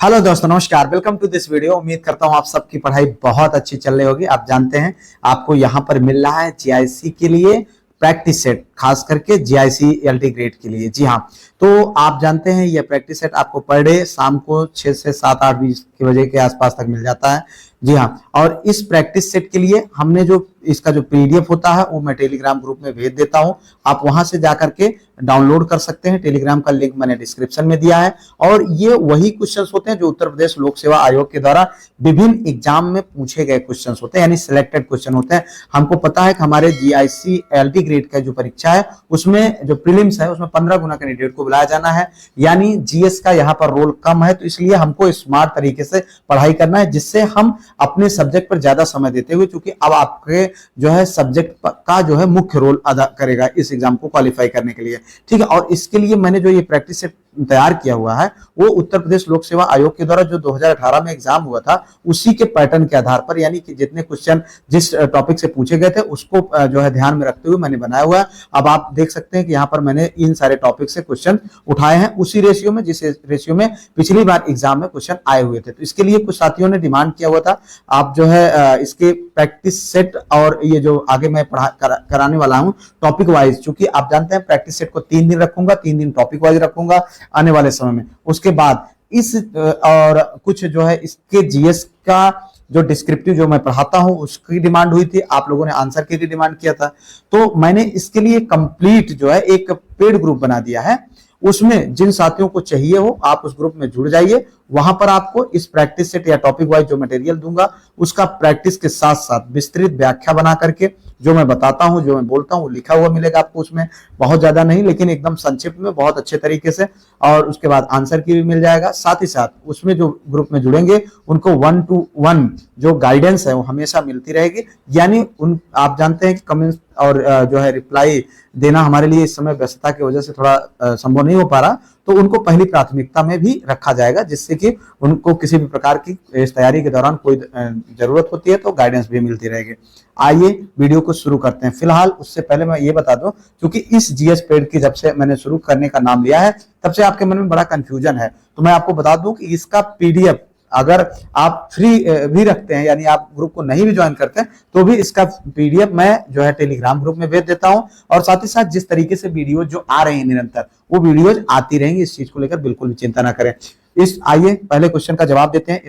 Hello दोस्तों, नमस्कार। Welcome to this video. उम्मीद करता हूँ आप सबकी पढ़ाई बहुत अच्छी चल रही होगी। आप जानते हैं आपको यहाँ पर मिल रहा है जीआईसी के लिए प्रैक्टिस सेट, खास करके जीआईसी एलटी ग्रेड के लिए। जी हाँ, तो आप जानते हैं ये प्रैक्टिस सेट आपको पर डे शाम को 6 से 7 8 20 के बजे के आसपास तक मिल जाता है। जी हाँ, और इस प्रैक्टिस सेट के लिए हमने जो इसका जो पीडीएफ होता है वो मैं टेलीग्राम ग्रुप में भेज देता हूं। आप वहां से जाकर के डाउनलोड कर सकते हैं। टेलीग्राम का लिंक मैंने डिस्क्रिप्शन में दिया है। और ये वही क्वेश्चंस होते हैं जो उत्तर प्रदेश लोक सेवा आयोग के द्वारा विभिन्न एग्जाम में पूछे गए क्वेश्चंस होते हैं, यानी सिलेक्टेड क्वेश्चन होते हैं। हमको पता है कि हमारे जीआईसी एलटी ग्रेड का जो परीक्षा है उसमें जो प्रीलिम्स है उसमें 15 गुना कैंडिडेट को बुलाया जाना है, यानी जीएस का यहाँ पर रोल कम है। तो इसलिए हमको स्मार्ट तरीके से पढ़ाई करना है, जिससे हम अपने सब्जेक्ट पर ज्यादा समय देते हुए, क्योंकि अब आपके जो है सब्जेक्ट का जो है मुख्य रोल अदा करेगा इस एग्जाम को क्वालिफाई करने के लिए। ठीक है, और इसके लिए मैंने जो ये प्रैक्टिस सेट तैयार किया हुआ है वो उत्तर प्रदेश लोक सेवा आयोग के द्वारा जो 2018 में एग्जाम हुआ था उसी के पैटर्न के आधार पर, यानी कि जितने क्वेश्चन जिस टॉपिक से पूछे गए थे उसको जो है ध्यान में रखते हुए मैंने बनाया हुआ है। अब आप देख सकते हैं कि यहाँ पर मैंने इन सारे टॉपिक से क्वेश्चन उठाए हैं उसी रेशियो में जिस रेशियो में पिछली बार एग्जाम में क्वेश्चन आए हुए थे। तो इसके लिए कुछ साथियों ने डिमांड किया हुआ था आप जो है इसके प्रैक्टिस सेट और ये जो आगे मैं कराने वाला हूँ टॉपिक वाइज, चूंकि आप जानते हैं प्रैक्टिस सेट को 3 दिन रखूंगा, 3 दिन टॉपिक वाइज रखूंगा आने वाले समय में। उसके बाद इस और कुछ जो है इसके जीएस का जो डिस्क्रिप्टिव जो मैं पढ़ाता हूं उसकी डिमांड हुई थी, आप लोगों ने आंसर के लिए डिमांड किया था। तो मैंने इसके लिए कंप्लीट जो है एक पेड ग्रुप बना दिया है। उसमें जिन साथियों को चाहिए हो आप उस ग्रुप में जुड़ जाइए। वहां पर आपको इस प्रैक्टिस सेट या टॉपिक वाइज जो मटेरियल दूंगा उसका प्रैक्टिस के साथ साथ विस्तृत व्याख्या बना करके जो मैं बताता हूं, जो मैं बोलता हूं, लिखा हुआ मिलेगा आपको। उसमें बहुत ज्यादा नहीं लेकिन एकदम संक्षिप्त में बहुत अच्छे तरीके से, और उसके बाद आंसर की भी मिल जाएगा। साथ ही साथ उसमें जो ग्रुप में जुड़ेंगे उनको 1 to 1 जो गाइडेंस है वो हमेशा मिलती रहेगी। यानी उन आप जानते हैं कि कमेंट्स और जो है रिप्लाई देना हमारे लिए इस समय व्यस्तता की वजह से थोड़ा संभव नहीं हो पा रहा, तो उनको पहली प्राथमिकता में भी रखा जाएगा, जिससे कि उनको किसी भी प्रकार की इस तैयारी के दौरान कोई जरूरत होती है तो गाइडेंस भी मिलती रहेगी। आइए वीडियो को शुरू करते हैं। फिलहाल उससे पहले मैं ये बता दूं, क्योंकि इस जीएस पेड की जब से मैंने शुरू करने का नाम लिया है तब से आपके मन में बड़ा कंफ्यूजन है, तो मैं आपको बता दूं कि इसका पीडीएफ अगर आप फ्री भी रखते हैं, यानी आप ग्रुप को नहीं भी ज्वाइन करते हैं, तो भी इसका पीडीएफ मैं जो है टेलीग्राम ग्रुप में भेज देता हूं। और साथ ही साथ जिस तरीके से वीडियो जो आ रहे हैं निरंतर वो वीडियोज आती रहेंगी, इस चीज को लेकर बिल्कुल भी चिंता ना करें। आइए पहले क्वेश्चन का जवाब देते हैं।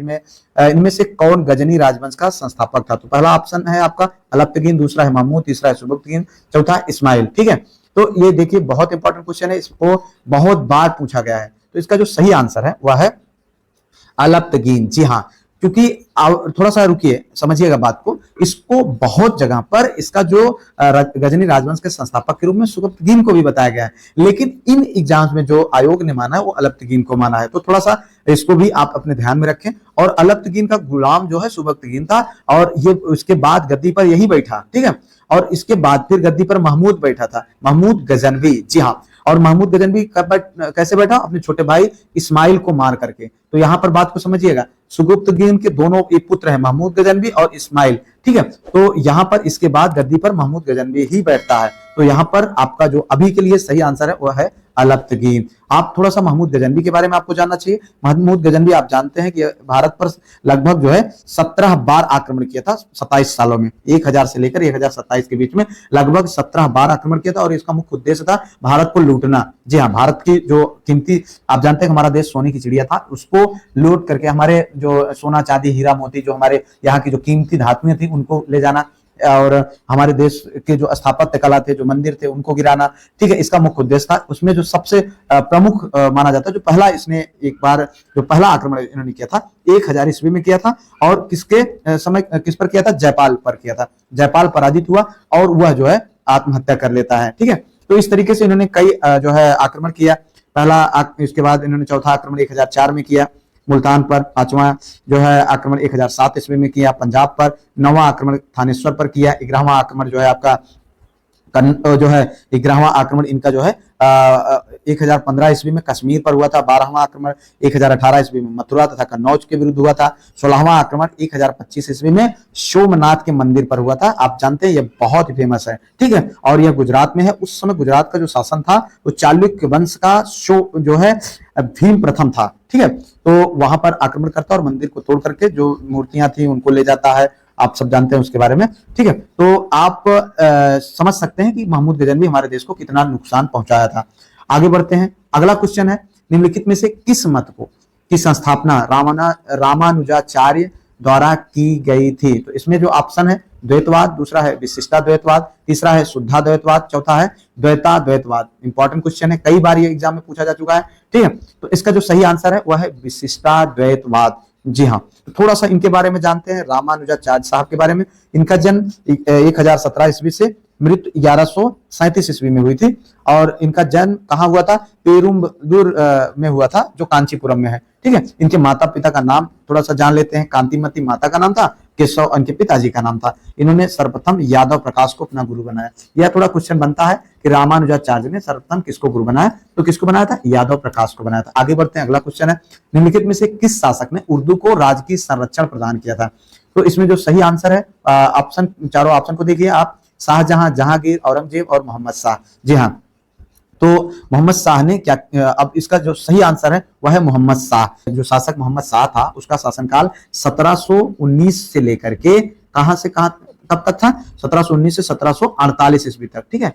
इनमें से कौन गजनी राजवंश का संस्थापक था? तो पहला ऑप्शन है आपका अलप्तगीन, दूसरा है महमूद, तीसरा है सुबक्तगीन, चौथा इस्माइल। ठीक है, तो ये देखिए बहुत इंपॉर्टेंट क्वेश्चन है, इसको बहुत बार पूछा गया है। तो इसका जो सही आंसर है वह है अलप्तगीन। जी हाँ, क्योंकि थोड़ा सा रुकिए समझिएगा बात को। इसको बहुत जगह पर इसका जो गजनी राजवंश के संस्थापक के रूप में सुबक्तगीन को भी बताया गया है, लेकिन इन एग्जाम्स में जो आयोग ने माना है वो अलप्तगीन को माना है। तो थोड़ा सा इसको भी आप अपने ध्यान में रखें। और अलप्तगीन का गुलाम जो है सुबक्तगीन था, और ये उसके बाद गद्दी पर यही बैठा। ठीक है, और इसके बाद फिर गद्दी पर महमूद बैठा था, महमूद गजनवी। जी हाँ, और महमूद गजनवी कैसे बैठा? अपने छोटे भाई इस्माइल को मार करके। तो यहां पर बात को समझिएगा, सुबक्तगीन के दोनों एक पुत्र हैं, महमूद गजनवी और इस्माइल। ठीक है, तो यहां पर इसके बाद गद्दी पर महमूद गजनवी ही बैठता है। तो यहां पर आपका जो अभी के लिए सही आंसर है वह है अलप्तगीन। आप थोड़ा सा महमूद गजनवी के बारे में आपको जानना चाहिए। महमूद गजनवी आप जानते हैं कि भारत पर लगभग जो है 17 बार आक्रमण किया था 27 सालों में, 1000 से लेकर 1027 के बीच में लगभग 17 बार आक्रमण किया था। और इसका मुख्य उद्देश्य था भारत को लूटना। जी हाँ, भारत की जो कीमती, आप जानते हैं हमारा देश सोने की चिड़िया था, उसको लूट करके हमारे जो सोना चांदी हीरा मोती जो हमारे यहाँ की जो कीमती धातुएं थी उनको ले जाना, और हमारे देश के जो स्थापत्य कला थे, जो मंदिर थे, उनको गिराना। ठीक है, इसका मुख्य उद्देश्य था। उसमें जो सबसे प्रमुख माना जाता है, जो पहला इसने एक बार जो पहला आक्रमण इन्होंने किया था 1000 ईस्वी में किया था, और किसके समय किस पर किया था? जयपाल पर किया था। जयपाल पराजित हुआ और वह जो है आत्महत्या कर लेता है। ठीक है, तो इस तरीके से इन्होंने कई जो है आक्रमण किया। पहला, इसके बाद इन्होंने चौथा आक्रमण 1004 में किया मुल्तान पर, पांचवा जो है आक्रमण 1007 ईस्वी में किया पंजाब पर, 9वां आक्रमण थानेश्वर पर किया, 11वां आक्रमण जो है आपका जो है 11वां आक्रमण इनका जो है 1015 ईस्वी में कश्मीर पर हुआ था। 12वां आक्रमण 1018 ईस्वी में मथुरा तथा कन्नौज के विरुद्ध हुआ था। 16वां आक्रमण 1025 ईस्वी में सोमनाथ के मंदिर पर हुआ था। आप जानते हैं ये बहुत ही फेमस है, ठीक है। और यह गुजरात में है। उस समय गुजरात का जो शासन था वो चालुक्य वंश का जो है भीम प्रथम था, ठीक है। तो वहां पर आक्रमण करता और मंदिर को तोड़ करके जो मूर्तियां थी उनको ले जाता है। आप सब जानते हैं उसके बारे में, ठीक है। तो आप समझ सकते हैं कि महमूद गजनवी हमारे देश को कितना नुकसान पहुंचाया था। आगे बढ़ते हैं। अगला क्वेश्चन है, निम्नलिखित में से किस मत को की संस्थापना रामानुजाचार्य द्वारा की गई थी? तो इसमें जो ऑप्शन है द्वैतवाद, दूसरा है विशिष्टाद्वैतवाद, तीसरा है शुद्धाद्वैतवाद, चौथा है द्वैताद्वैतवाद। इंपॉर्टेंट क्वेश्चन है, कई बार ये एग्जाम में पूछा जा चुका है, ठीक है। तो इसका जो सही आंसर है वह है विशिष्टाद्वैतवाद। जी हाँ, तो थोड़ा सा इनके बारे में जानते हैं, रामानुजाचार्य साहब के बारे में। इनका जन्म 1017 ईस्वी से मृत्यु 1137 ईस्वी में हुई थी। और इनका जन्म कहाँ हुआ था? पेरुम्बदूर में हुआ था, जो कांचीपुरम में है, ठीक है। इनके माता पिता का नाम थोड़ा सा जान लेते हैं। कांतिमती माता का नाम था, केशव इनके पिताजी का नाम था। इन्होंने सर्वप्रथम यादव प्रकाश को अपना गुरु बनाया। यह थोड़ा क्वेश्चन बनता है कि रामानुजाचार्य ने सर्वप्रथम किसको गुरु बनाया? तो किसको बनाया था? यादव प्रकाश को बनाया था। आगे बढ़ते हैं। अगला क्वेश्चन है, निम्नलिखित में से किस शासक ने उर्दू को राजकीय संरक्षण प्रदान किया था? तो इसमें जो सही आंसर है, ऑप्शन चारों ऑप्शन को देखिए आप, शाहजहां, जहांगीर, औरंगजेब और मोहम्मद शाह। जी हाँ, तो मोहम्मद शाह ने क्या, अब इसका जो सही आंसर है वह है मोहम्मद शाह। जो शासक मोहम्मद शाह था उसका शासनकाल 1719 से लेकर के कहां से कहां कब तक था? 1719 से 1748 ईस्वी तक, ठीक है।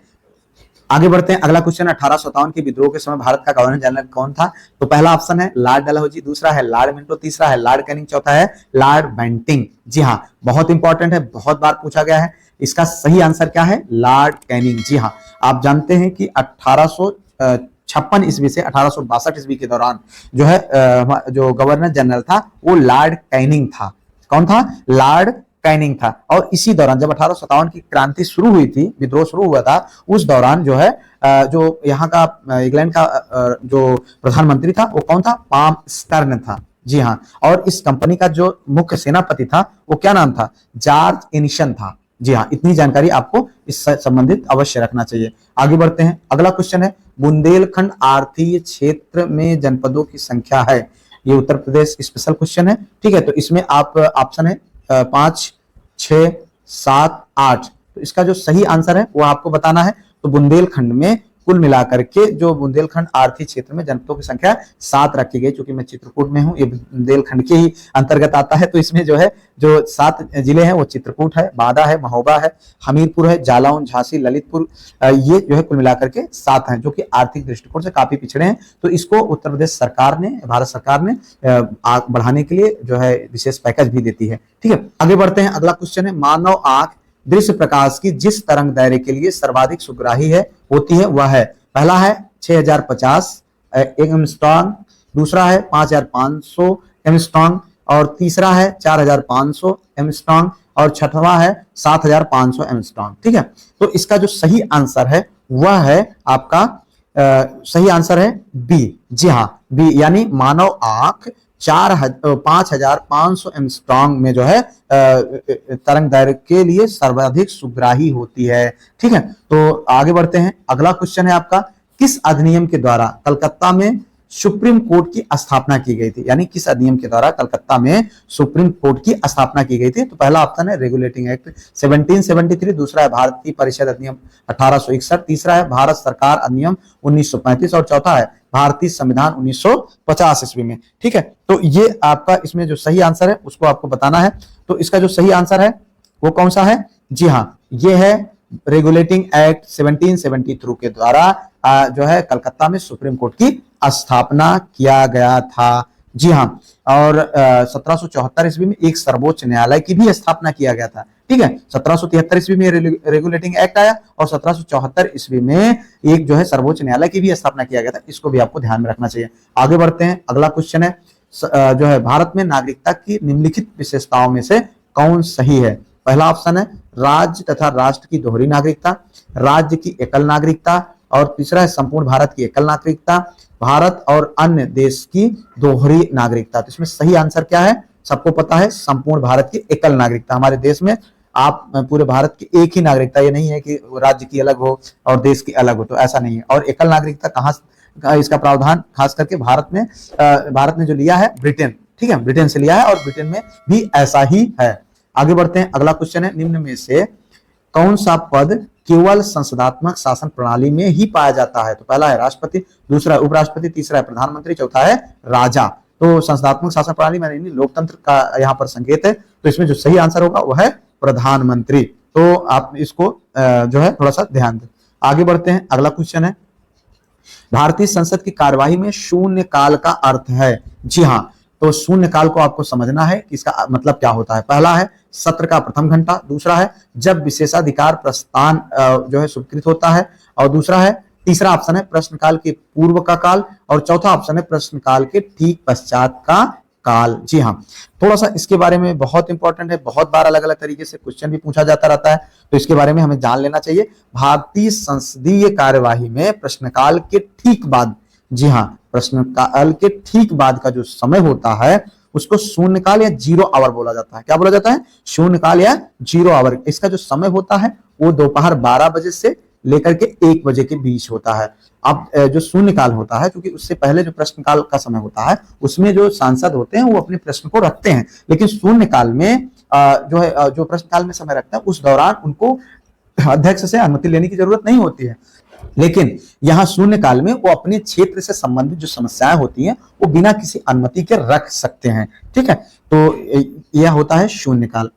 आगे बढ़ते हैं। अगला क्वेश्चन है, 1857 के विद्रोह के समय भारत का गवर्नर जनरल कौन था? तो पहला ऑप्शन है लॉर्ड डलहौजी, दूसरा है लॉर्ड मिंटो, तीसरा है लॉर्ड कैनिंग, चौथा है लॉर्ड बेंटिंग। जी हाँ, बहुत इंपॉर्टेंट है, बहुत बार पूछा गया है। इसका सही आंसर क्या है? Lord Canning. जी हाँ, आप जानते हैं कि 1856 ईस्वी से 1862 ईस्वी के दौरान जो है जो गवर्नर जनरल था वो लॉर्ड कैनिंग था। कौन था? लॉर्ड कैनिंग था। और इसी दौरान जब 1857 की क्रांति शुरू हुई थी, विद्रोह शुरू हुआ था, उस दौरान जो है जो यहाँ का इंग्लैंड का जो प्रधानमंत्री था वो कौन था? पाल्मस्टर्न था। जी हाँ, और इस कंपनी का जो मुख्य सेनापति था वो क्या नाम था? जॉर्ज एनिसन था। जी हाँ, इतनी जानकारी आपको इस संबंधित अवश्य रखना चाहिए। आगे बढ़ते हैं। अगला क्वेश्चन है, बुंदेलखंड आर्थिक क्षेत्र में जनपदों की संख्या है। ये उत्तर प्रदेश स्पेशल क्वेश्चन है, ठीक है। तो इसमें आप ऑप्शन है 5, 6, 7, 8। तो इसका जो सही आंसर है वो आपको बताना है। तो बुंदेलखंड में कुल मिलाकर के जो बुंदेलखंड आर्थिक क्षेत्र में जनपदों की संख्या 7 रखी गई। चूंकि मैं चित्रकूट में हूँ, ये बुंदेलखंड के ही अंतर्गत आता है, तो इसमें जो है जो 7 जिले हैं वो चित्रकूट है, बांदा है, महोबा है, हमीरपुर है, जालौन, झांसी, ललितपुर, ये जो है कुल मिलाकर के 7 हैं, जो कि आर्थिक दृष्टिकोण से काफी पिछड़े हैं। तो इसको उत्तर प्रदेश सरकार ने, भारत सरकार ने बढ़ाने के लिए जो है विशेष पैकेज भी देती है, ठीक है। आगे बढ़ते हैं। अगला क्वेश्चन है, मानव आंख दृश्य प्रकाश की जिस तरंग दायरे के लिए सर्वाधिक सुग्राही है होती है वह है, पहला है 6050 एंगस्ट्रॉम, दूसरा है 5500 एंगस्ट्रॉम, और तीसरा है 4500 एंगस्ट्रॉम, और छठवां है 7500 एंगस्ट्रॉम, ठीक है। तो इसका जो सही आंसर है वह है आपका सही आंसर है बी। जी हाँ, बी, यानी मानव आंख 5500 एंगस्ट्रॉम में जो है तरंग दैर्घ्य के लिए सर्वाधिक सुग्राही होती है, ठीक है। तो आगे बढ़ते हैं। अगला क्वेश्चन है आपका, किस अधिनियम के द्वारा कलकत्ता में सुप्रीम कोर्ट की स्थापना की गई थी? यानी किस अधिनियम के द्वारा कलकत्ता में सुप्रीम कोर्ट की स्थापना की गई थी? तो पहला ऑप्शन है रेगुलेटिंग एक्ट 1773, दूसरा है भारतीय परिषद अधिनियम 1861, तीसरा है भारत सरकार अधिनियम 1935 और चौथा है भारतीय संविधान 1950 ईस्वी में, ठीक है। तो ये आपका इसमें जो सही आंसर है उसको आपको बताना है। तो इसका जो सही आंसर है वो कौन सा है? जी हाँ, ये है रेगुलेटिंग एक्ट 1773 के द्वारा जो है कलकत्ता में सुप्रीम कोर्ट की स्थापना किया गया था। जी हाँ, और 1774 ईस्वी में एक सर्वोच्च न्यायालय की भी स्थापना किया गया था, ठीक है। 1773 ईस्वी में रेगुलेटिंग एक्ट आया और 1774 ईस्वी में एक जो है सर्वोच्च न्यायालय की भी स्थापना किया गया था। इसको भी आपको ध्यान में रखना चाहिए। आगे बढ़ते हैं। अगला क्वेश्चन है, जो है भारत में नागरिकता की निम्नलिखित विशेषताओं में से कौन सही है? पहला ऑप्शन है राज्य तथा राष्ट्र की दोहरी नागरिकता, राज्य की एकल नागरिकता, और तीसरा है संपूर्ण भारत की एकल नागरिकता, भारत और अन्य देश की दोहरी नागरिकता। तो इसमें सही आंसर क्या है? सबको पता है, संपूर्ण भारत की एकल नागरिकता। हमारे देश में आप पूरे भारत की एक ही नागरिकता, ये नहीं है कि राज्य की अलग हो और देश की अलग हो, तो ऐसा नहीं है। और एकल नागरिकता कहाँ इसका प्रावधान खास करके भारत ने जो लिया है ब्रिटेन, ठीक है, ब्रिटेन से लिया है और ब्रिटेन में भी ऐसा ही है। आगे बढ़ते हैं, अगला क्वेश्चन है, निम्न में से कौन सा पद केवल संसदात्मक शासन प्रणाली में ही पाया जाता है? तो पहला है राष्ट्रपति, दूसरा है उपराष्ट्रपति, तीसरा है प्रधानमंत्री, चौथा है राजा। तो संसदात्मक शासन प्रणाली में लोकतंत्र का यहाँ पर संकेत है, तो इसमें जो सही आंसर होगा वह है प्रधानमंत्री। तो आप इसको जो है थोड़ा सा ध्यान दें। आगे बढ़ते हैं, अगला क्वेश्चन है, भारतीय संसद की कार्यवाही में शून्य काल का अर्थ है? जी हाँ, तो शून्य काल को आपको समझना है कि इसका मतलब क्या होता है। पहला है सत्र का प्रथम घंटा, दूसरा है जब विशेषाधिकार प्रस्थान जो है स्वीकृत होता है, और दूसरा है, तीसरा ऑप्शन है प्रश्नकाल के पूर्व का काल, और चौथा ऑप्शन है प्रश्नकाल के ठीक पश्चात का काल। जी हाँ, थोड़ा सा इसके बारे में बहुत इंपॉर्टेंट है, बहुत बार अलग अलग तरीके से क्वेश्चन भी पूछा जाता रहता है, तो इसके बारे में हमें जान लेना चाहिए। भारतीय संसदीय कार्यवाही में प्रश्नकाल के ठीक बाद, जी हाँ, प्रश्नकाल के ठीक बाद का जो समय होता है उसको शून्यकाल या जीरो आवर बोला जाता है। क्या बोला जाता है? शून्यकाल या जीरो आवर। इसका जो समय होता है वो दोपहर 12 बजे से लेकर के 1 बजे के बीच होता है। अब जो शून्यकाल होता है, क्योंकि उससे पहले जो प्रश्नकाल का समय होता है उसमें जो सांसद होते हैं वो अपने प्रश्न को रखते हैं, लेकिन शून्यकाल में जो है जो प्रश्नकाल में समय रखते हैं उस दौरान उनको अध्यक्ष से अनुमति लेने की जरूरत नहीं होती है। लेकिन यहाँ शून्य काल में वो अपने क्षेत्र से संबंधित जो समस्याएं होती हैं वो बिना किसी अनुमति के रख सकते हैं। ठीक है, तो यह होता है शून्य काल।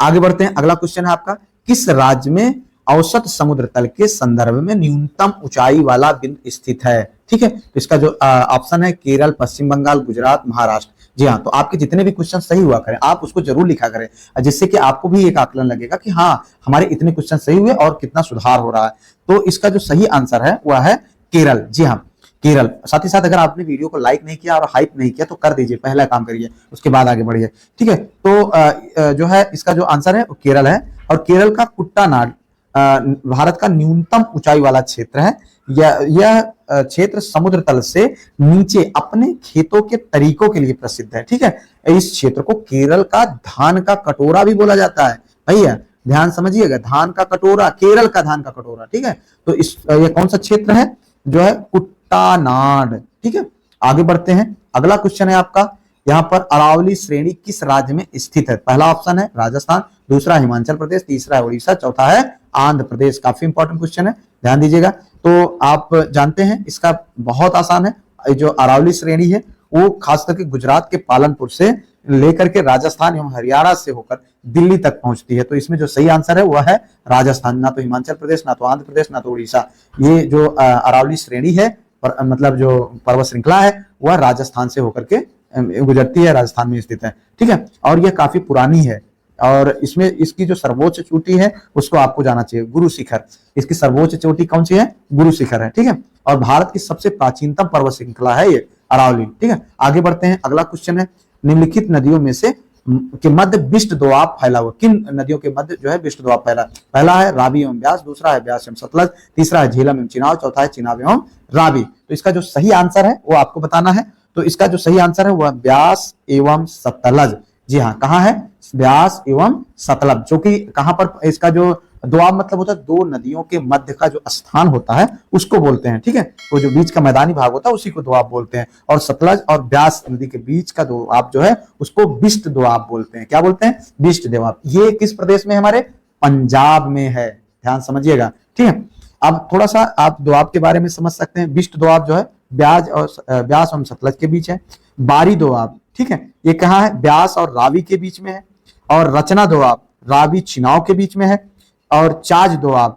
आगे बढ़ते हैं, अगला क्वेश्चन है आपका, किस राज्य में औसत समुद्र तल के संदर्भ में न्यूनतम ऊंचाई वाला बिंदु स्थित है? ठीक है, तो इसका जो ऑप्शन है केरल, पश्चिम बंगाल, गुजरात, महाराष्ट्र। जी हाँ, तो आपके जितने भी क्वेश्चन सही हुआ करें आप उसको जरूर लिखा करें, जिससे कि आपको भी एक आकलन लगेगा कि हाँ हमारे इतने क्वेश्चन सही हुए और कितना सुधार हो रहा है। तो इसका जो सही आंसर है वह है केरल। जी हाँ, केरल। साथ ही साथ अगर आपने वीडियो को लाइक नहीं किया और हाइप नहीं किया तो कर दीजिए, पहला काम करिए, उसके बाद आगे बढ़िए। ठीक है, तो जो है इसका जो आंसर है वो केरल है, और केरल का कुट्टानाड भारत का न्यूनतम ऊंचाई वाला क्षेत्र है। यह क्षेत्र समुद्र तल से नीचे अपने खेतों के तरीकों के लिए प्रसिद्ध है। ठीक है, इस क्षेत्र को केरल का धान का कटोरा भी बोला जाता है। भैया ध्यान समझिएगा, धान का कटोरा, केरल का धान का कटोरा। ठीक है, तो ये कौन सा क्षेत्र है? जो है कुट्टानाड। ठीक है, आगे बढ़ते हैं, अगला क्वेश्चन है आपका, यहाँ पर अरावली श्रेणी किस राज्य में स्थित है? पहला ऑप्शन है राजस्थान, दूसरा हिमाचल प्रदेश, तीसरा है उड़ीसा, चौथा है आंध्र प्रदेश। काफी इंपॉर्टेंट क्वेश्चन है, ध्यान दीजिएगा। तो आप जानते हैं इसका बहुत आसान है, जो अरावली श्रेणी है वो खास करके गुजरात के पालनपुर से लेकर के राजस्थान एवं हरियाणा से होकर दिल्ली तक पहुंचती है। तो इसमें जो सही आंसर है वह है राजस्थान, ना तो हिमाचल प्रदेश, ना तो आंध्र प्रदेश, ना तो उड़ीसा। ये जो अरावली श्रेणी है मतलब जो पर्वत श्रृंखला है वह राजस्थान से होकर के गुजरती है, राजस्थान में स्थित है। ठीक है, और यह काफी पुरानी है, और इसमें इसकी जो सर्वोच्च चोटी है उसको आपको जाना चाहिए, गुरु शिखर। इसकी सर्वोच्च चोटी कौन सी है? गुरु शिखर है। ठीक है, और भारत की सबसे प्राचीनतम पर्वत श्रृंखला है ये अरावली। ठीक है, आगे बढ़ते हैं, अगला क्वेश्चन है, निम्नलिखित नदियों में से के मध्य विष्ट दोआब फैला हुआ, किन नदियों के मध्य जो है विष्ट दोआब फैला? पहला है रावी एवं ब्यास, दूसरा है ब्यास एवं सतलज, तीसरा है झेलम एवं चिनाब, चौथा है चिनाब एवं रावी। तो इसका जो सही आंसर है वो आपको बताना है। तो इसका जो सही आंसर है वह ब्यास एवं सतलज। जी हाँ, कहाँ है? ब्यास एवं सतलज, जो कि कहां पर इसका जो दोआब मतलब होता है दो नदियों के मध्य का जो स्थान होता है उसको बोलते हैं। ठीक है, वो जो बीच का मैदानी भाग होता है उसी को दोआब बोलते हैं, और सतलज और ब्यास नदी के बीच का दोआब जो है उसको बिष्ट दोआब बोलते हैं। क्या बोलते हैं? बिष्ट दोआब। ये किस प्रदेश में? हमारे पंजाब में है, ध्यान समझिएगा। ठीक है, अब थोड़ा सा आप दोआब के बारे में समझ सकते हैं। बिष्ट दोआब जो है ब्यास और सतलज के बीच है। बारी दोआब, ठीक है, ये कहाँ है? ब्यास और रावी के बीच में है। और रचना दोआब रावी चिनाव के बीच में है। और चाज दोआब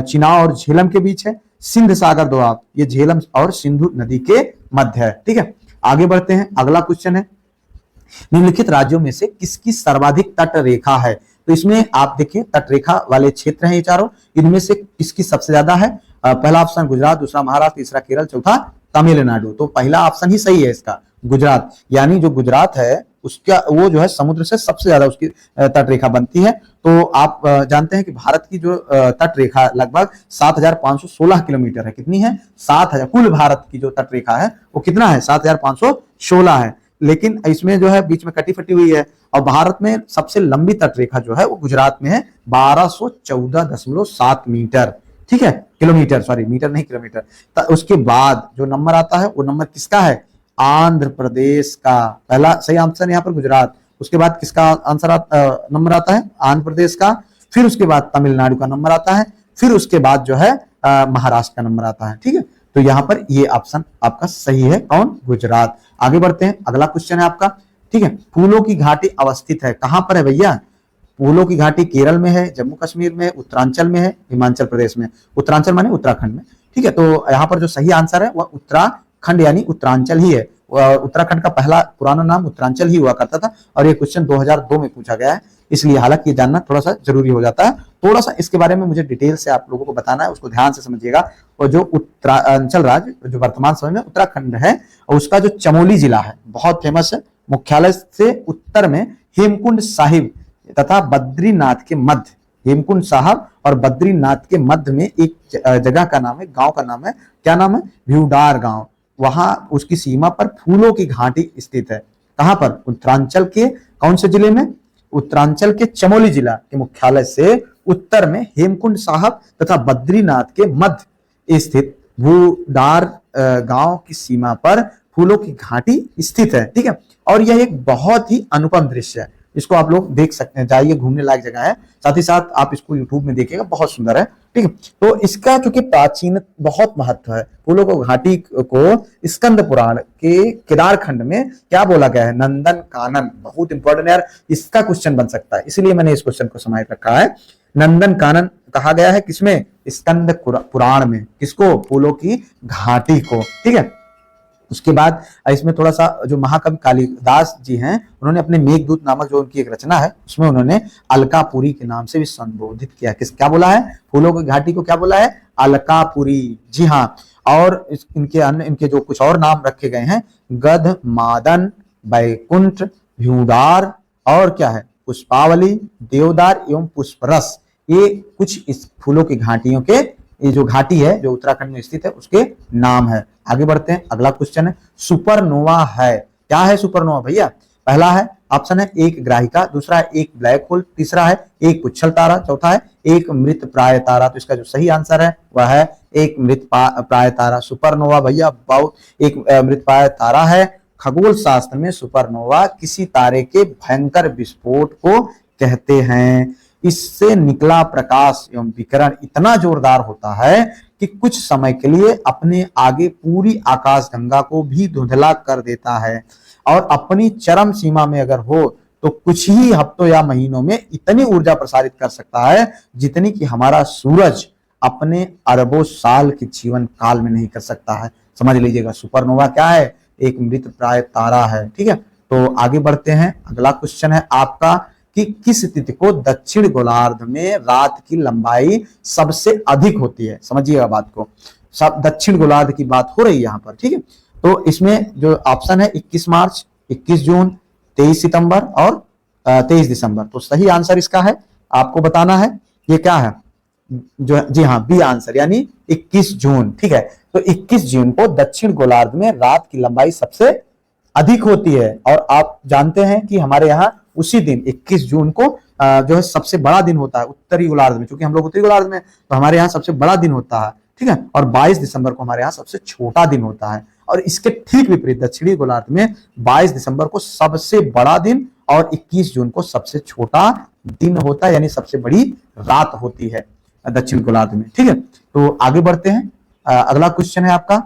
चिनाव और झेलम के बीच है। सिंध सागर दोआब ये झेलम और सिंधु नदी के मध्य है। ठीक है, आगे बढ़ते हैं, अगला क्वेश्चन है, निम्नलिखित राज्यों में से किसकी सर्वाधिक तट रेखा है? तो इसमें आप देखिए तट रेखा वाले क्षेत्र हैं ये चारों, इनमें से किसकी सबसे ज्यादा है? पहला ऑप्शन गुजरात, दूसरा महाराष्ट्र, तीसरा केरल, चौथा तमिलनाडु। तो पहला ऑप्शन ही सही है इसका, गुजरात। यानी जो गुजरात है उसका वो जो है समुद्र से सबसे ज्यादा उसकी तट रेखा बनती है। तो आप जानते हैं कि भारत की जो तट रेखा लगभग 7,516 किलोमीटर है। कितनी है? 7,000। कुल भारत की जो तट रेखा है वो कितना है? 7,516 है। लेकिन इसमें जो है बीच में कटी फटी हुई है। और भारत में सबसे लंबी तट रेखा जो है वो गुजरात में है, 1214.7 मीटर, ठीक है, किलोमीटर, सॉरी मीटर नहीं किलोमीटर। उसके बाद जो नंबर आता है वो नंबर किसका है, आंध्र प्रदेश का। पहला सही आंसर यहाँ पर गुजरात, उसके बाद किसका आंसर नंबर आता है, आंध्र प्रदेश का, फिर उसके बाद तमिलनाडु का नंबर आता है, फिर उसके बाद जो है महाराष्ट्र का नंबर आता है, ठीक है। तो यहाँ पर ये ऑप्शन आपका सही है, कौन, गुजरात। आगे बढ़ते हैं, अगला क्वेश्चन है आपका, ठीक है। फूलों की घाटी अवस्थित है, कहां पर है भैया, फूलों की घाटी केरल में है, जम्मू कश्मीर में, उत्तरांचल में है, हिमाचल प्रदेश में। उत्तरांचल माने उत्तराखंड में, ठीक है। तो यहाँ पर जो सही आंसर है वह उत्तराखंड यानी उत्तरांचल ही है। उत्तराखंड का पहला पुराना नाम उत्तरांचल ही हुआ करता था, और ये क्वेश्चन 2002 में पूछा गया है, इसलिए हालांकि ये जानना थोड़ा सा जरूरी हो जाता है। थोड़ा सा इसके बारे में मुझे डिटेल से आप लोगों को बताना है, उसको ध्यान से समझिएगा। और जो उत्तरांचल राज्य जो वर्तमान समय में उत्तराखंड है, और उसका जो चमोली जिला है बहुत फेमस है, मुख्यालय से उत्तर में हेमकुंड साहिब तथा बद्रीनाथ के मध्य, हेमकुंड साहब और बद्रीनाथ के मध्य में एक जगह का नाम है, गांव का नाम है, क्या नाम है, भ्यूडार गांव। वहां उसकी सीमा पर फूलों की घाटी स्थित है। कहां पर, उत्तरांचल के कौन से जिले में, उत्तरांचल के चमोली जिला के मुख्यालय से उत्तर में हेमकुंड साहब तथा बद्रीनाथ के मध्य स्थित भूडार गांव की सीमा पर फूलों की घाटी स्थित है, ठीक है। और यह एक बहुत ही अनुपम दृश्य है, इसको आप लोग देख सकते हैं, जाइए, घूमने लायक जगह है। साथ ही साथ आप इसको यूट्यूब में देखिएगा, बहुत सुंदर है, ठीक है। तो इसका चूंकि प्राचीन बहुत महत्व है, फूलों को घाटी को स्कंद पुराण के केदार खंड में क्या बोला गया है, नंदन कानन। बहुत इंपॉर्टेंट यार, इसका क्वेश्चन बन सकता है, इसलिए मैंने इस क्वेश्चन को समाहित रखा है। नंदन कानन कहा गया है किसमें, स्कंद पुराण में, किसको, फूलों की घाटी को, ठीक है। उसके बाद इसमें थोड़ा सा जो महाकवि कालिदास जी हैं, उन्होंने अपने मेघदूत नामक जो उनकी एक रचना है, उसमें उन्होंने अलकापुरी के नाम से भी संबोधित किया। क्या बोला है, फूलों की घाटी को क्या बोला है, अलकापुरी, जी हाँ। और इनके अन्य, इनके जो कुछ और नाम रखे गए हैं, गध मादन, बैकुंठ, भ्यूडार, और क्या है, पुष्पावली, देवदार एवं पुष्परस। ये कुछ इस फूलों की घाटियों के, ये जो घाटी है जो उत्तराखंड में स्थित है, उसके नाम है। आगे बढ़ते हैं, अगला क्वेश्चन है, सुपरनोवा है, क्या है सुपरनोवा भैया। पहला है ऑप्शन है एक ग्राहिका, दूसरा है एक ब्लैक होल, तीसरा है एक पुच्छल तारा, चौथा है एक मृत प्राय तारा। तो इसका जो सही आंसर है वह है एक मृत प्राय तारा। सुपरनोवा भैया बहुत एक मृत प्राय तारा है। खगोल शास्त्र में सुपरनोवा किसी तारे के भयंकर विस्फोट को कहते हैं। इससे निकला प्रकाश एवं विकिरण इतना जोरदार होता है कि कुछ समय के लिए अपने आगे पूरी आकाशगंगा को भी धुंधला कर देता है, और अपनी चरम सीमा में अगर हो तो कुछ ही हफ्तों या महीनों में इतनी ऊर्जा प्रसारित कर सकता है जितनी कि हमारा सूरज अपने अरबों साल के जीवन काल में नहीं कर सकता है। समझ लीजिएगा, सुपरनोवा क्या है, एक मृत प्राय तारा है, ठीक है। तो आगे बढ़ते हैं, अगला क्वेश्चन है आपका कि किस तिथि को दक्षिण गोलार्ध में रात की लंबाई सबसे अधिक होती है। समझिएगा बात को, सब दक्षिण गोलार्ध की बात हो रही है यहाँ पर, ठीक है। तो इसमें जो ऑप्शन है 21 मार्च, 21 जून, 23 सितंबर और 23 दिसंबर। तो सही आंसर इसका है, आपको बताना है ये क्या है, जो, जी हाँ, बी आंसर यानी 21 जून, ठीक है। तो 21 जून को दक्षिण गोलार्ध में रात की लंबाई सबसे अधिक होती है। और आप जानते हैं कि हमारे यहाँ उसी दिन 21 जून को जो है सबसे बड़ा दिन होता है उत्तरी गोलार्ध में, क्योंकि हम लोग उत्तरी गोलार्ध में, तो हमारे यहाँ सबसे बड़ा दिन होता है, ठीक है। और 22 दिसंबर को हमारे यहाँ सबसे छोटा दिन होता है। और इसके ठीक विपरीत दक्षिणी गोलार्ध में 22 दिसंबर को सबसे बड़ा दिन और 21 जून को सबसे छोटा दिन होता है, यानी सबसे बड़ी रात होती है दक्षिण गोलार्ध में, ठीक है। तो आगे बढ़ते हैं, अगला क्वेश्चन है आपका,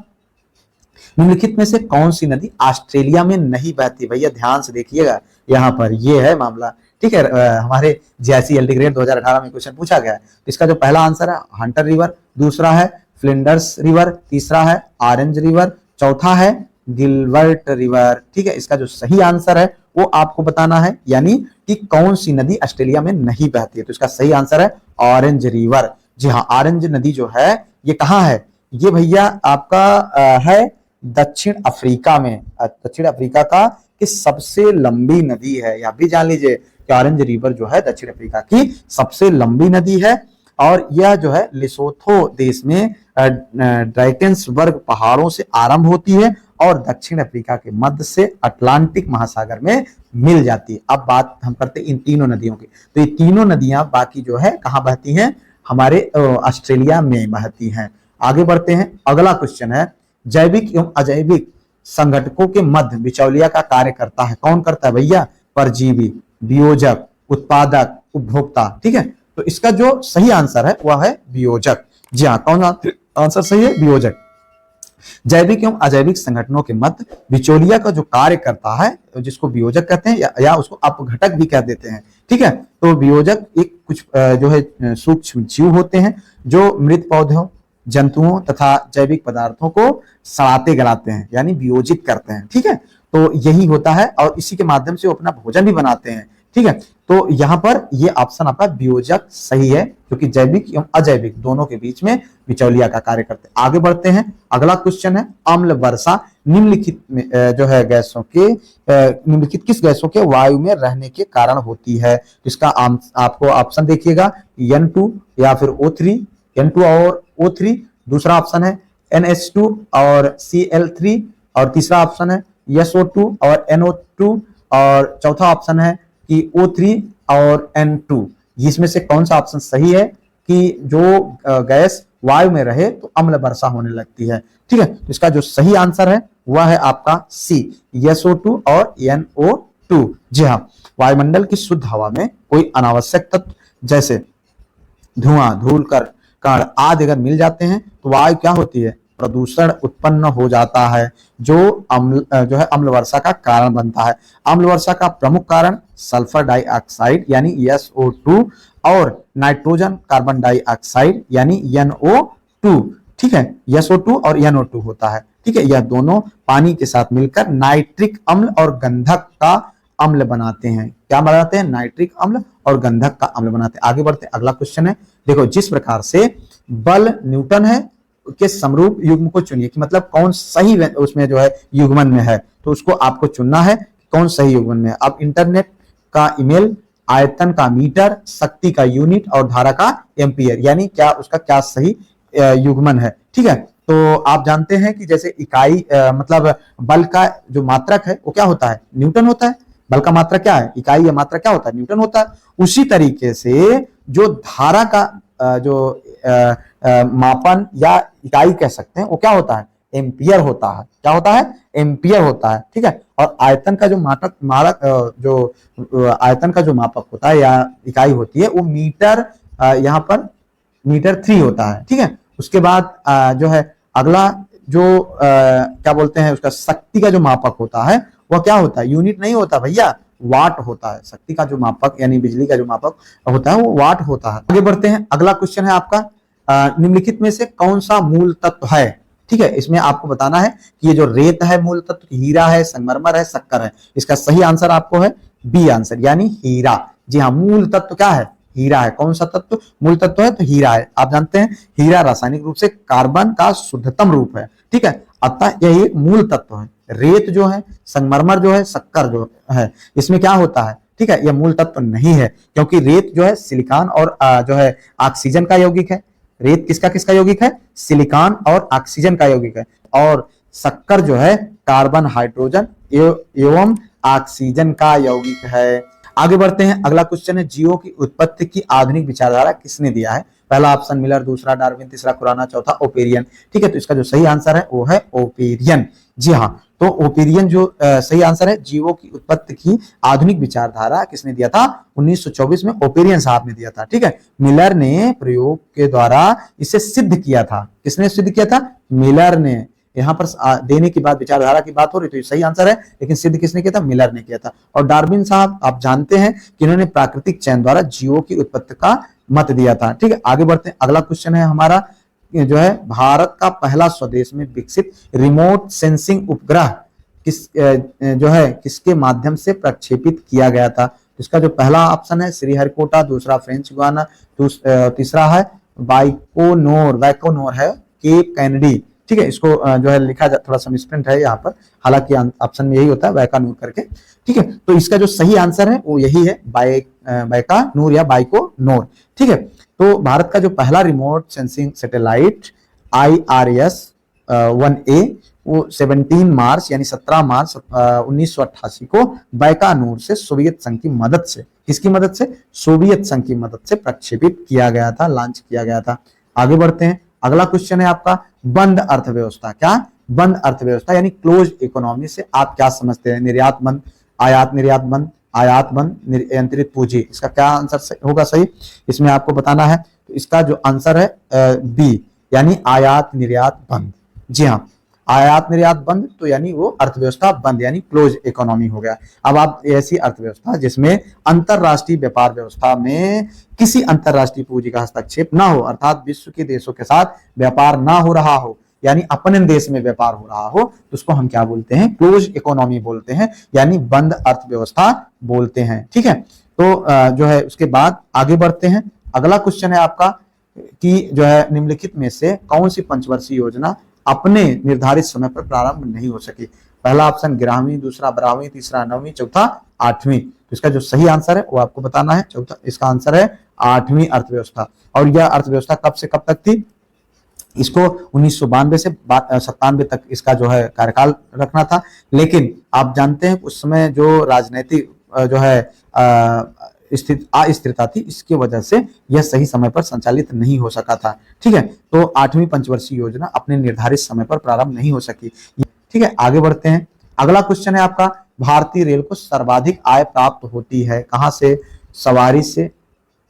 निम्नलिखित में से कौन सी नदी ऑस्ट्रेलिया में नहीं बहती। भैया ध्यान से देखिएगा, यहाँ पर ये है मामला, ठीक है। हमारे जीआईसी ग्रेड 2018 में क्वेश्चन पूछा गया है। इसका जो पहला आंसर है हंटर रिवर, दूसरा है फ्लिंडर्स रिवर, तीसरा है ऑरेंज रिवर, चौथा है गिलबर्ट रिवर, ठीक है। इसका जो सही आंसर है वो आपको बताना है, यानी कि कौन सी नदी ऑस्ट्रेलिया में नहीं बहती है। तो इसका सही आंसर है ऑरेंज रिवर। जी हाँ, ऑरेंज नदी जो है ये कहाँ है, ये भैया आपका है दक्षिण अफ्रीका में। दक्षिण अफ्रीका का कि सबसे लंबी नदी है, यह भी जान लीजिए कि ऑरेंज रिवर जो है दक्षिण अफ्रीका की सबसे लंबी नदी है। और यह जो है लेसोथो देश में ड्रैकेंसबर्ग पहाड़ों से आरंभ होती है और दक्षिण अफ्रीका के मध्य से अटलांटिक महासागर में मिल जाती है। अब बात हम करते हैं इन तीनों नदियों की। तो ये तीनों नदियां बाकी जो है कहाँ बहती हैं, हमारे ऑस्ट्रेलिया में बहती हैं। आगे बढ़ते हैं, अगला क्वेश्चन है, जैविक एवं अजैविक संगठकों के मध्य बिचौलिया का कार्य करता है। कौन करता है भैया? परजीवी, वियोजक, उत्पादक, उपभोक्ता। ठीक है, तो इसका जो सही आंसर है वह है वियोजक। जी हाँ, कौन आंसर सही है? वियोजक। जैविक एवं अजैविक संगठनों के मध्य बिचौलिया का जो कार्य करता है, जिसको वियोजक कहते हैं या उसको अपघटक भी कह देते हैं। ठीक है, तो वियोजक एक कुछ जो है सूक्ष्म जीव होते हैं जो मृत पौधों, जंतुओं तथा जैविक पदार्थों को सड़ाते गलाते हैं, यानी वियोजित करते हैं। ठीक है, तो यही होता है और इसी के माध्यम से वो अपना भोजन भी बनाते हैं। ठीक है, तो यहाँ पर ये ऑप्शन आपका वियोजक सही है, क्योंकि जैविक एवं अजैविक दोनों के बीच में बिचौलिया का कार्य करते हैं। आगे बढ़ते हैं, अगला क्वेश्चन है, अम्ल वर्षा निम्नलिखित में जो है गैसों के निम्नलिखित किस गैसों के वायु में रहने के कारण होती है? तो इसका आपको ऑप्शन देखिएगा, N2 या फिर O3, N2 और O3, दूसरा ऑप्शन है NH2 और Cl3, और तीसरा ऑप्शन है SO2 और NO2, और चौथा ऑप्शन है कि O3 और N2। इसमें से कौन सा ऑप्शन सही है कि जो गैस वायु में रहे तो अम्ल वर्षा होने लगती है? ठीक है, तो इसका जो सही आंसर है वह है आपका C, SO2 और NO2। जी हाँ, वायुमंडल की शुद्ध हवा में कोई अनावश्यक तत्व जैसे धुआं, धूल, कण आदि अगर मिल जाते हैं तो वायु क्या होती है? प्रदूषण उत्पन्न हो जाता है, जो अम्ल वर्षा का कारण बनता है। अम्ल वर्षा का प्रमुख कारण सल्फर डाइऑक्साइड यानी SO2 और नाइट्रोजन कार्बन डाइऑक्साइड यानी NO2। ठीक है, SO2 और NO2 होता है। ठीक है, यह दोनों पानी के साथ मिलकर नाइट्रिक अम्ल और गंधक का अम्ल बनाते हैं। क्या बनाते हैं? नाइट्रिक अम्ल और गंधक का अम्ल बनाते हैं। आगे बढ़ते हैं, अगला क्वेश्चन है, देखो, जिस प्रकार से बल न्यूटन है के समरूप युग्म को चुनिए, कि मतलब कौन सही उसमें जो है युग्मन में है, तो उसको आपको चुनना है कौन सही युग्मन में है। अब इंटरनेट का ईमेल, आयतन का मीटर, शक्ति का यूनिट और धारा का एम्पियर, यानी क्या उसका क्या सही युग्मन है। ठीक है, तो आप जानते हैं कि जैसे इकाई मतलब बल का जो मात्रक है वो क्या होता है? न्यूटन होता है। बल का मात्रक क्या है? इकाई या मात्रक क्या होता है? न्यूटन होता है। उसी तरीके से जो धारा का जो मापन या इकाई कह सकते हैं वो क्या होता है? एम्पियर होता है। क्या होता है? एम्पियर होता है। ठीक है, और आयतन का जो आयतन का जो मापक होता है या इकाई होती है वो मीटर, यहाँ पर मीटर 3 होता है। ठीक है, उसके बाद जो है अगला जो क्या बोलते हैं उसका शक्ति का जो मापक होता है वह क्या होता है? यूनिट नहीं होता भैया, वाट होता है। शक्ति का जो मापक यानी बिजली का जो मापक होता है वो वाट होता है। आगे बढ़ते हैं, अगला क्वेश्चन है आपका, निम्नलिखित में से कौन सा मूल तत्व है? ठीक है, इसमें आपको बताना है कि ये जो रेत है मूल तत्व, हीरा है, संगमरमर है, शक्कर है। इसका सही आंसर आपको है बी आंसर, यानी हीरा। जी हाँ, मूल तत्व क्या है? हीरा है। कौन सा तत्व मूल तत्व है? तो हीरा है। आप जानते हैं हीरा रासायनिक रूप से कार्बन का शुद्धतम रूप है। ठीक है, अतः यही एक मूल तत्व है। रेत जो है, संगमरमर जो है, शक्कर जो है, इसमें क्या होता है? ठीक है, यह मूल तत्व नहीं है, क्योंकि रेत जो है सिलिकॉन और जो है ऑक्सीजन का यौगिक है। रेत किसका किसका यौगिक है? सिलिकॉन और ऑक्सीजन का यौगिक है। और शक्कर जो है कार्बन, हाइड्रोजन एवं ऑक्सीजन का यौगिक है। आगे बढ़ते हैं, अगला क्वेश्चन है, जीवों की उत्पत्ति की आधुनिक विचारधारा किसने दिया है? पहला ऑप्शन मिलर, दूसरा डार्विन, तीसरा खुराना, चौथा ओपेरियन। ठीक है, तो इसका जो सही आंसर है वो है ओपेरियन। जी हाँ, तो ओपेरियन जो सही आंसर है। जीवों की उत्पत्ति की आधुनिक विचारधारा किसने दिया था? 1924 में ओपेरियन साहब ने दिया था। ठीक है, मिलर ने प्रयोग के द्वारा इसे सिद्ध किया था। किसने सिद्ध किया था? मिलर ने। यहाँ पर देने की बात, विचारधारा की बात हो रही, तो ये सही आंसर है, लेकिन सिद्ध किसने किया था? मिलर ने किया था। और डार्विन साहब आप जानते हैं कि इन्होंने प्राकृतिक चयन द्वारा जीवों की उत्पत्ति का मत दिया था। ठीक है, आगे बढ़ते हैं, अगला क्वेश्चन है हमारा जो है, भारत का पहला स्वदेश में विकसित रिमोट सेंसिंग उपग्रह जो है किसके माध्यम से प्रक्षेपित किया गया था? इसका जो पहला ऑप्शन है श्रीहरिकोटा, दूसरा फ्रेंच गुयाना, तीसरा है वाइकोनोर है केप कैनेडी। ठीक है, इसको जो है लिखा थोड़ा सा मिसप्रिंट है यहाँ पर, हालांकि ऑप्शन में यही होता है वाइकोनोर करके। ठीक है, तो इसका जो सही आंसर है वो यही है, वाइकोनोर या वाइकोनोर। ठीक है, तो भारत का जो पहला remote sensing satellite IRS 1A वो 17 मार्च यानी 17 मार्च 1988 को बैकानूर से सोवियत संघ की मदद से, किसकी मदद से? सोवियत संघ की मदद से प्रक्षेपित किया गया था, लॉन्च किया गया था। आगे बढ़ते हैं, अगला क्वेश्चन है आपका बंद अर्थव्यवस्था। क्या? बंद अर्थव्यवस्था यानी क्लोज इकोनॉमी से आप क्या समझते हैं? निर्यात बंद, आयात निर्यात बंद, आयात बंद, नियंत्रित पूंजी। इसका क्या आंसर होगा सही? इसमें आपको बताना है। तो इसका जो आंसर है बी यानी आयात निर्यात बंद। जी हाँ, आयात निर्यात बंद तो यानी वो अर्थव्यवस्था बंद यानी क्लोज इकोनॉमी हो गया। अब आप ऐसी अर्थव्यवस्था जिसमें अंतरराष्ट्रीय व्यापार व्यवस्था में किसी अंतरराष्ट्रीय पूंजी का हस्तक्षेप ना हो, अर्थात विश्व के देशों के साथ व्यापार ना हो रहा हो यानी अपने देश में व्यापार हो रहा हो, तो उसको हम क्या बोलते हैं? क्लोज इकोनॉमी बोलते हैं यानी बंद अर्थव्यवस्था बोलते हैं। ठीक है, तो जो है उसके बाद आगे बढ़ते हैं। अगला क्वेश्चन है आपका कि जो है निम्नलिखित में से कौन सी पंचवर्षीय योजना अपने निर्धारित समय पर प्रारंभ नहीं हो सकी? पहला ऑप्शन 11वीं, दूसरा 12वीं, तीसरा 9वीं, चौथा 8वीं। तो इसका जो सही आंसर है वो आपको बताना है। चौथा इसका आंसर है 8वीं अर्थव्यवस्था। और यह अर्थव्यवस्था कब से कब तक थी? इसको 1992 से 97 तक इसका जो है कार्यकाल रखना था। लेकिन आप जानते हैं उस समय जो राजनीतिक जो है अस्थिरता थी, इसकी वजह से यह सही समय पर संचालित नहीं हो सका था। ठीक है, तो 8वीं पंचवर्षीय योजना अपने निर्धारित समय पर प्रारंभ नहीं हो सकी। ठीक है, आगे बढ़ते हैं। अगला क्वेश्चन है आपका भारतीय रेल को सर्वाधिक आय प्राप्त होती है कहां से? सवारी से,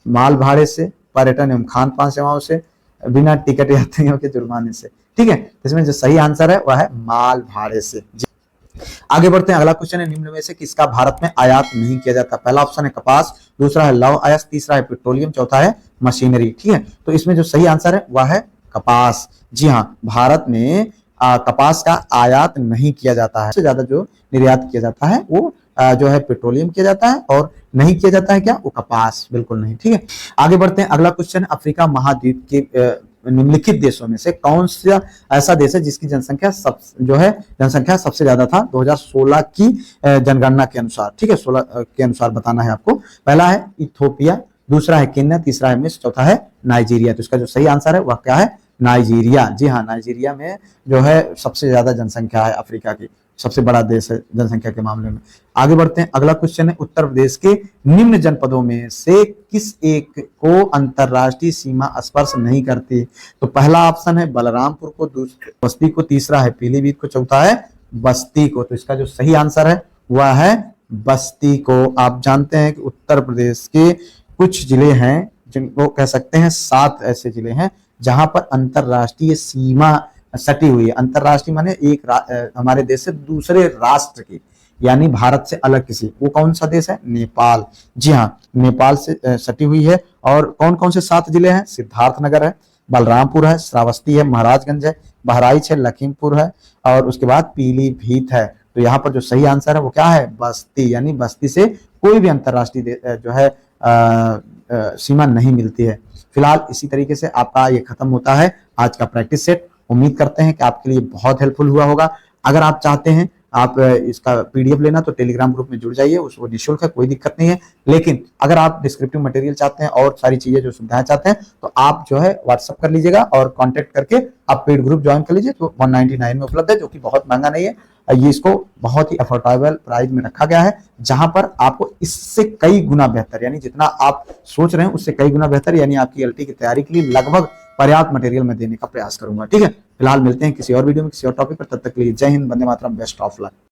माल भाड़े से, पर्यटन एवं खान पान सेवाओं से, बिना टिकट यात्रियों के जुर्माने से। ठीक है, इसमें जो सही आंसर है वह है माल भाड़े से। आगे बढ़ते हैं। अगला क्वेश्चन है निम्न में से किसका भारत में आयात नहीं किया जाता? पहला ऑप्शन है कपास, दूसरा है लौह अयस्क, तीसरा है पेट्रोलियम, चौथा है मशीनरी। ठीक है, तो इसमें जो सही आंसर है वह है कपास। जी हाँ, भारत में कपास का आयात नहीं किया जाता है। सबसे ज्यादा जो निर्यात किया जाता है वो जो है पेट्रोलियम किया जाता है और नहीं किया जाता है क्या? वो कपास, बिल्कुल नहीं। ठीक है, आगे बढ़ते हैं। अगला क्वेश्चन अफ्रीका महाद्वीप के निम्नलिखित देशों में से कौन सा ऐसा देश है जिसकी जनसंख्या सबसे ज्यादा था 2016 की जनगणना के अनुसार? ठीक है, 16 के अनुसार बताना है आपको। पहला है इथियोपिया, दूसरा है केन्या, तीसरा है मिस्र, चौथा है नाइजीरिया। तो इसका जो सही आंसर है वह क्या है? नाइजीरिया। जी हाँ, नाइजीरिया में जो है सबसे ज्यादा जनसंख्या है, अफ्रीका की सबसे बड़ा देश है जनसंख्या के मामले में। आगे बढ़ते हैं। अगला क्वेश्चन है उत्तर प्रदेश के निम्न जनपदों में से किस एक को अंतरराष्ट्रीय सीमा स्पर्श नहीं करती? तो पहला ऑप्शन है बलरामपुर को, दूसरा बस्ती को, तीसरा है पीलीभीत को, चौथा है बस्ती को। तो इसका जो सही आंसर है वह है बस्ती को। आप जानते हैं कि उत्तर प्रदेश के कुछ जिले हैं जिनको कह सकते हैं 7 ऐसे जिले हैं जहां पर अंतरराष्ट्रीय सीमा सटी हुई है। अंतरराष्ट्रीय माने एक हमारे देश से दूसरे राष्ट्र की यानी भारत से अलग किसी, वो कौन सा देश है? नेपाल। जी हाँ, नेपाल से सटी हुई है। और कौन कौन से 7 जिले हैं? सिद्धार्थनगर है, बलरामपुर है, श्रावस्ती है, महाराजगंज है, बहराइच है, लखीमपुर है और उसके बाद पीलीभीत है। तो यहाँ पर जो सही आंसर है वो क्या है? बस्ती, यानी बस्ती से कोई भी अंतरराष्ट्रीय जो है सीमा नहीं मिलती है। फिलहाल इसी तरीके से आपका ये खत्म होता है आज का प्रैक्टिस सेट। उम्मीद करते हैं कि आपके लिए बहुत हेल्पफुल हुआ होगा। अगर आप चाहते हैं आप इसका पीडीएफ लेना तो टेलीग्राम ग्रुप में जुड़ जाइए, उसको निःशुल्क है, कोई दिक्कत नहीं है। लेकिन अगर आप डिस्क्रिप्टिव मटेरियल चाहते हैं और सारी चीजें जो सुविधाएं चाहते हैं तो आप जो है व्हाट्सअप कर लीजिएगा और कांटेक्ट करके आप पेड ग्रुप ज्वाइन कर लीजिए। तो 199 में उपलब्ध है, जो कि बहुत महंगा नहीं है। ये इसको बहुत ही अफोर्डेबल प्राइस में रखा गया है, जहां पर आपको इससे कई गुना बेहतर यानी जितना आप सोच रहे हैं उससे कई गुना बेहतर यानी आपकी एलटी की तैयारी के लिए लगभग पर्याप्त मटेरियल में देने का प्रयास करूंगा। ठीक है, फिलहाल मिलते हैं किसी और वीडियो में किसी और टॉपिक पर। तब तक के लिए जय Hind, Vande Mataram, best of luck.